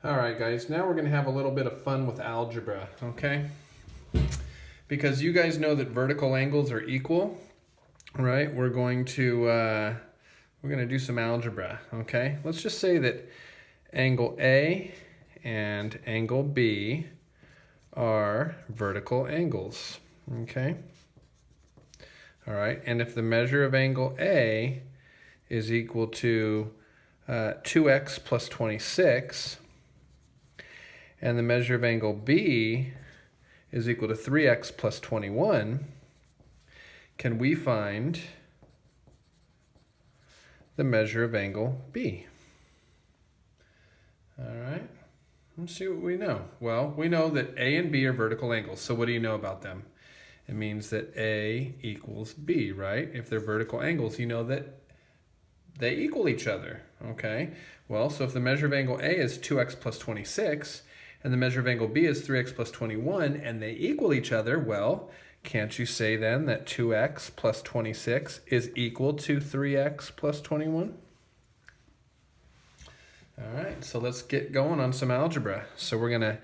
All right, guys, now we're going to have a little bit of fun with algebra, okay? Because you guys know that vertical angles are equal, right? We're going to do some algebra, okay? Let's just say that angle A and angle B are vertical angles, okay? All right, and if the measure of angle A is equal to 2x plus 26, and the measure of angle B is equal to 3x plus 21, can we find the measure of angle B? All right, let's see what we know. Well, we know that A and B are vertical angles, so what do you know about them? It means that A equals B, right? If they're vertical angles, you know that they equal each other, okay? Well, so if the measure of angle A is 2x plus 26, and the measure of angle B is 3x plus 21, and they equal each other, well, can't you say then that 2x plus 26 is equal to 3x plus 21? All right, so let's get going on some algebra. So we're gonna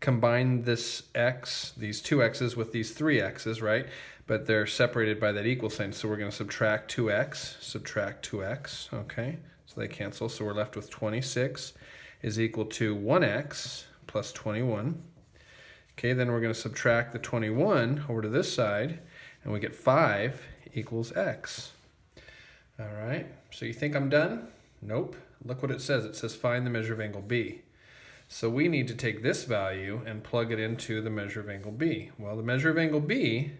combine this x, these two x's with these three x's, right? But they're separated by that equal sign, so we're gonna subtract 2x, okay? So they cancel, so we're left with 26 is equal to 1x plus 21. Okay, then we're going to subtract the 21 over to this side, and we get 5 equals x. All right, so you think I'm done? Nope. Look what it says. It says find the measure of angle B. So we need to take this value and plug it into the measure of angle B. Well, the measure of angle B,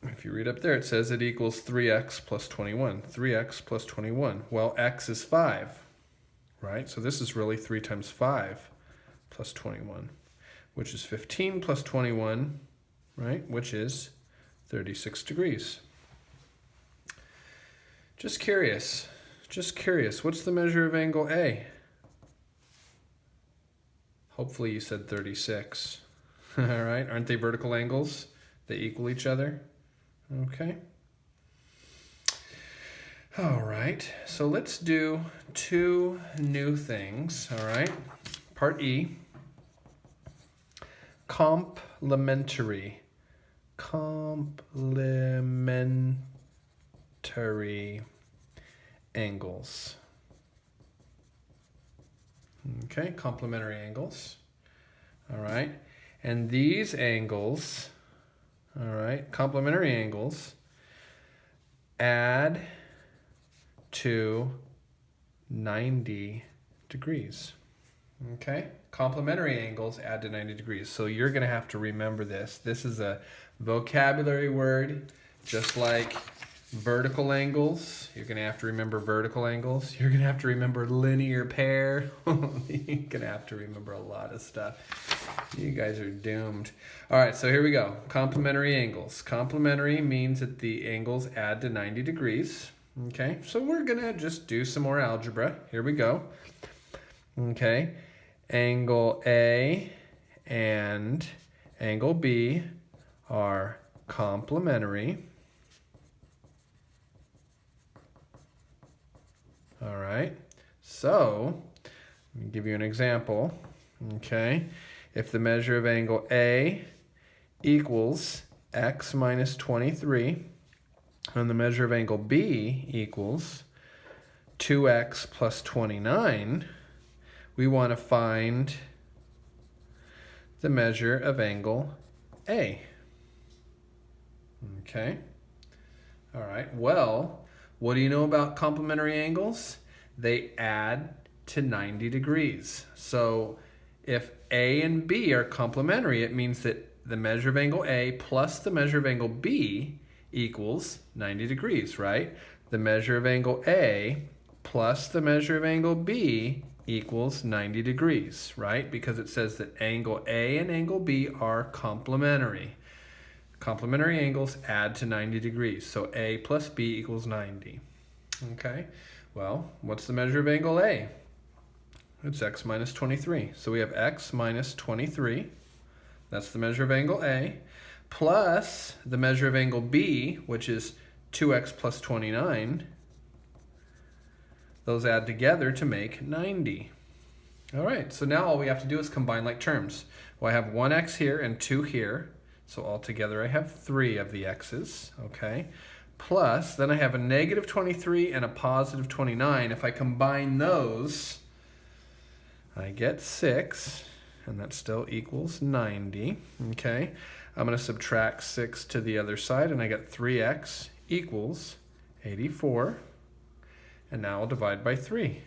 if you read up there, it says it equals 3x plus 21. 3x plus 21. Well, x is 5. Right? So this is really 3 times 5 plus 21, which is 15 plus 21, right? Which is 36 degrees. Just curious, what's the measure of angle A? Hopefully you said 36. All right, aren't they vertical angles? They equal each other, okay? All right, so let's do 2 new things, all right? Part E, complementary angles. Okay, complementary angles, all right? And these angles, all right, complementary angles, add to 90 degrees. Okay, complementary angles add to 90 degrees. So you're going to have to remember this. This is a vocabulary word, just like vertical angles. You're going to have to remember vertical angles. You're going to have to remember linear pair. You're going to have to remember a lot of stuff. You guys are doomed. All right, so here we go. Complementary angles. Complementary means that the angles add to 90 degrees. Okay, so we're gonna just do some more algebra. Here we go. Okay, angle A and angle B are complementary. All right, so let me give you an example. Okay, if the measure of angle A equals x minus 23, and the measure of angle B equals 2x plus 29, we want to find the measure of angle A. Okay. All right. Well, what do you know about complementary angles? They add to 90 degrees. So if A and B are complementary, it means that the measure of angle A plus the measure of angle B equals 90 degrees, right? The measure of angle A plus the measure of angle B equals 90 degrees, right? Because it says that angle A and angle B are complementary. Complementary angles add to 90 degrees, so A plus B equals 90. Okay, well, what's the measure of angle A? It's x minus 23. So we have x minus 23. That's the measure of angle A, plus the measure of angle B, which is 2x plus 29. Those add together to make 90. All right, so now all we have to do is combine like terms. Well, I have 1x here and 2 here. So altogether I have 3 of the x's, okay? Plus, then I have a negative 23 and a positive 29. If I combine those, I get 6, and that still equals 90, okay? I'm going to subtract 6 to the other side, and I get 3x equals 84. And now I'll divide by 3.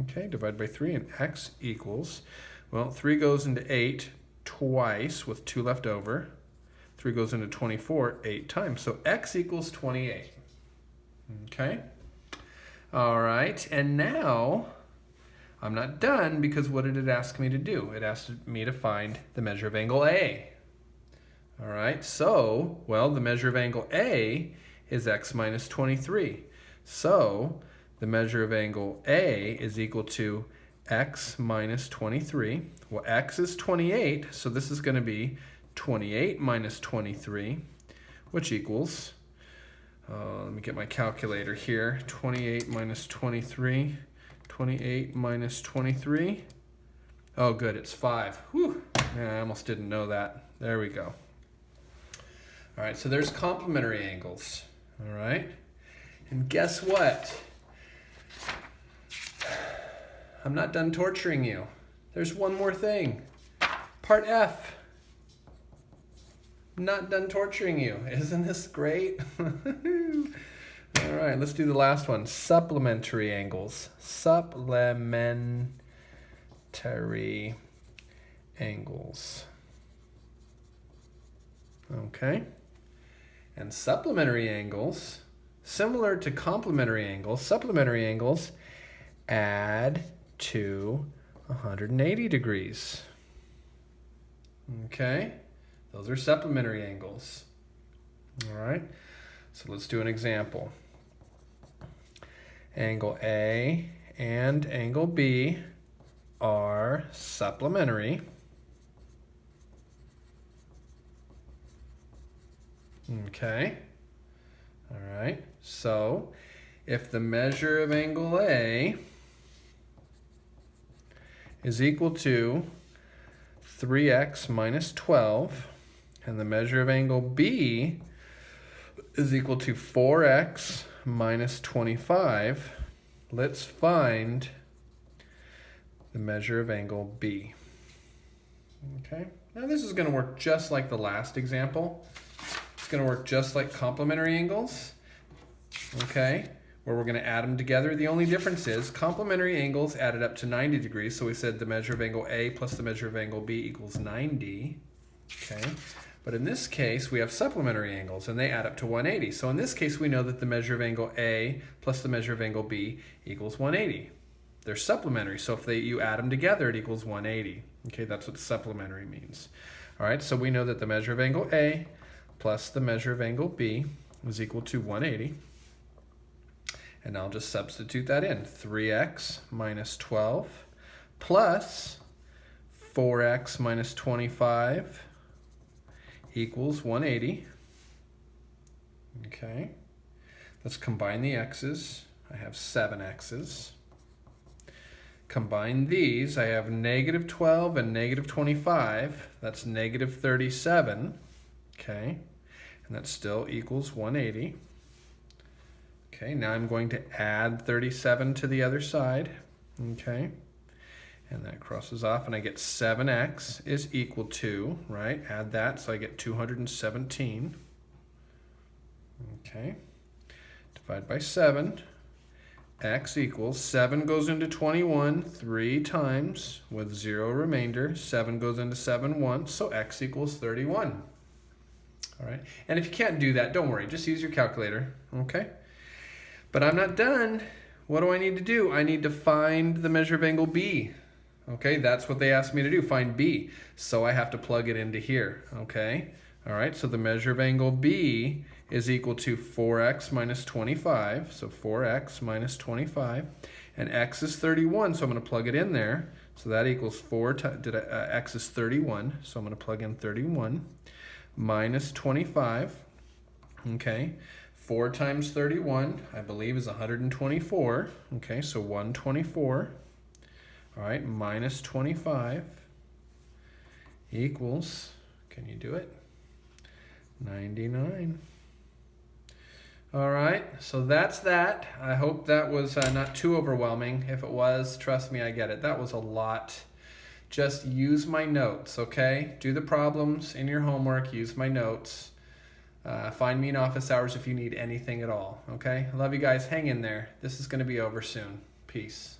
Okay, divide by 3, and x equals, well, 3 goes into 8 twice with 2 left over. 3 goes into 24 8 times. So x equals 28. Okay? All right, and now I'm not done because what did it ask me to do? It asked me to find the measure of angle A. All right, so, well, the measure of angle A is x minus 23. So, the measure of angle A is equal to x minus 23. Well, x is 28, so this is going to be 28 minus 23, which equals, let me get my calculator here, 28 minus 23, 28 minus 23. Oh, good, it's 5. Whew, man, I almost didn't know that. There we go. All right, so there's complementary angles, all right? And guess what? I'm not done torturing you. There's one more thing. Part F. I'm not done torturing you. Isn't this great? All right, let's do the last one. Supplementary angles. Supplementary angles. Okay. And supplementary angles, similar to complementary angles, supplementary angles add to 180 degrees. Okay, those are supplementary angles. All right, so let's do an example. Angle A and angle B are supplementary. Okay, all right, so if the measure of angle A is equal to 3x minus 12, and the measure of angle B is equal to 4x minus 25, let's find the measure of angle B. Okay, now this is going to work just like the last example. It's going to work just like complementary angles, okay, where we're going to add them together. The only difference is complementary angles added up to 90 degrees, so we said the measure of angle A plus the measure of angle B equals 90, okay? But in this case, we have supplementary angles, and they add up to 180. So in this case, we know that the measure of angle A plus the measure of angle B equals 180. They're supplementary, so if you add them together, it equals 180. Okay, that's what supplementary means. All right, so we know that the measure of angle A plus the measure of angle B is equal to 180. And I'll just substitute that in. 3x minus 12 plus 4x minus 25 equals 180. Okay, let's combine the x's. I have 7 x's. Combine these, I have negative 12 and negative 25. That's negative 37. Okay, and that still equals 180. Okay, now I'm going to add 37 to the other side. Okay, and that crosses off, and I get 7x is equal to, right, add that, so I get 217. Okay, divide by 7. X equals, 7 goes into 21 3 times with 0 remainder. 7 goes into 7 once, so x equals 31. All right, and if you can't do that, don't worry, just use your calculator, okay? But I'm not done. What do I need to do? I need to find the measure of angle B. Okay, that's what they asked me to do, find B. So I have to plug it into here, okay? All right, so the measure of angle B is equal to 4x minus 25. So 4x minus 25. And x is 31, so I'm going to plug it in there. So that equals x is 31, so I'm going to plug in 31 minus 25. Okay, 4 times 31, I believe, is 124. Okay, so 124. All right, minus 25 equals, can you do it? 99. All right, so that's that. I hope that was not too overwhelming. If it was, trust me, I get it. That was a lot. Just use my notes, okay? Do the problems in your homework, use my notes. Find me in office hours if you need anything at all, okay? I love you guys. Hang in there. This is going to be over soon. Peace.